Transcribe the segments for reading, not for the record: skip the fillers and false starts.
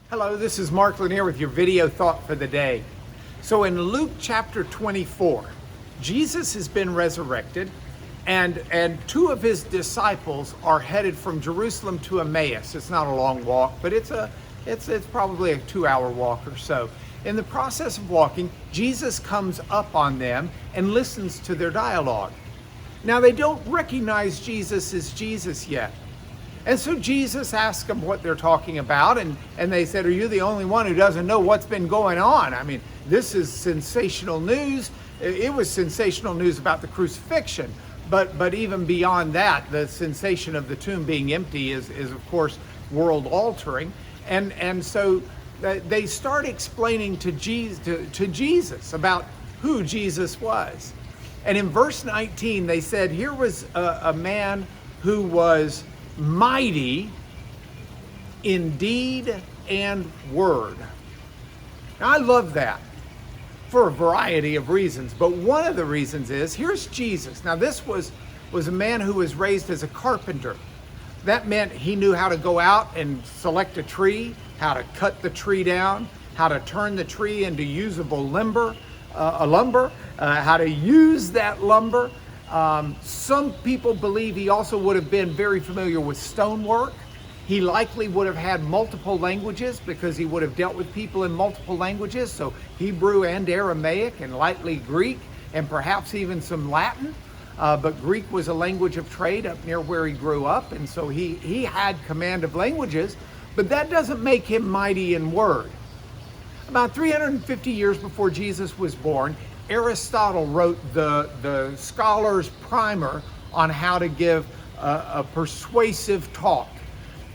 Hello, this is Mark Lanier with your video thought for the day. So in Luke chapter 24, Jesus has been resurrected and two of his disciples are headed from Jerusalem to Emmaus. It's not a long walk, but it's probably a 2-hour walk or so. In the process of walking, Jesus comes up on them and listens to their dialogue. Now they don't recognize Jesus as Jesus yet. And so Jesus asked them what they're talking about, and they said, "Are you the only one who doesn't know what's been going on? I mean, this is sensational news." It was sensational news about the crucifixion, but even beyond that, the sensation of the tomb being empty is of course world altering. And so they start explaining to Jesus about who Jesus was. And in verse 19, they said, here was a man who was mighty in deed and word. Now I love that for a variety of reasons, but one of the reasons is, here's Jesus. Now this was a man who was raised as a carpenter. That meant he knew how to go out and select a tree, how to cut the tree down, how to turn the tree into usable lumber, how to use that lumber. Some people believe he also would have been very familiar with stonework. He likely would have had multiple languages because he would have dealt with people in multiple languages, so Hebrew and Aramaic and likely Greek and perhaps even some Latin. But Greek was a language of trade up near where he grew up, and so he had command of languages, but that doesn't make him mighty in word. About 350 years before Jesus was born, Aristotle wrote the scholar's primer on how to give a persuasive talk.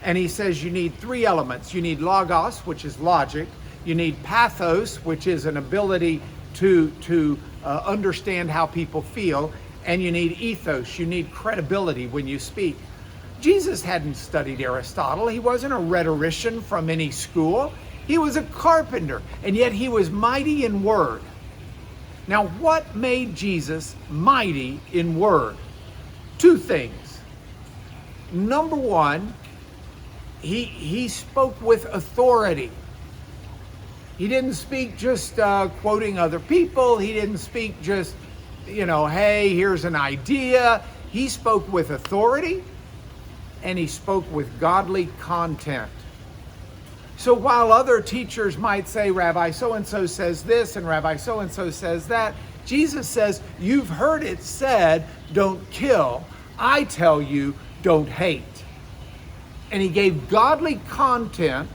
And he says you need three elements. You need logos, which is logic. You need pathos, which is an ability to understand how people feel. And you need ethos. You need credibility when you speak. Jesus hadn't studied Aristotle. He wasn't a rhetorician from any school. He was a carpenter, and yet he was mighty in word. Now, what made Jesus mighty in word? Two things. Number one, he spoke with authority. He didn't speak just quoting other people. He didn't speak just, hey, here's an idea. He spoke with authority, and he spoke with godly content. So while other teachers might say, Rabbi so-and-so says this and Rabbi so-and-so says that, Jesus says, you've heard it said, don't kill. I tell you, don't hate. And he gave godly content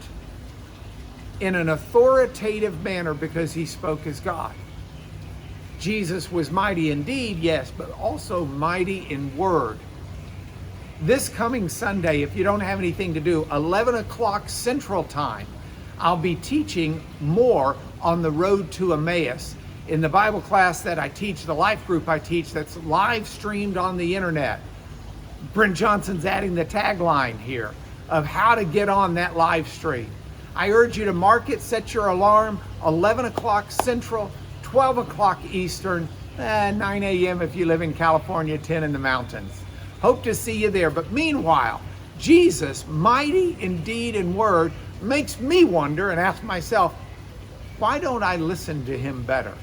in an authoritative manner because he spoke as God. Jesus was mighty in deed, yes, but also mighty in word. This coming Sunday, if you don't have anything to do, 11 o'clock Central Time, I'll be teaching more on the road to Emmaus in the Bible class that I teach, the life group I teach that's live streamed on the internet. Brent Johnson's adding the tagline here of how to get on that live stream. I urge you to mark it, set your alarm, 11 o'clock Central, 12 o'clock Eastern, 9 a.m. if you live in California, 10 in the mountains. Hope to see you there. But meanwhile, Jesus, mighty in deed and word, makes me wonder and ask myself, why don't I listen to him better?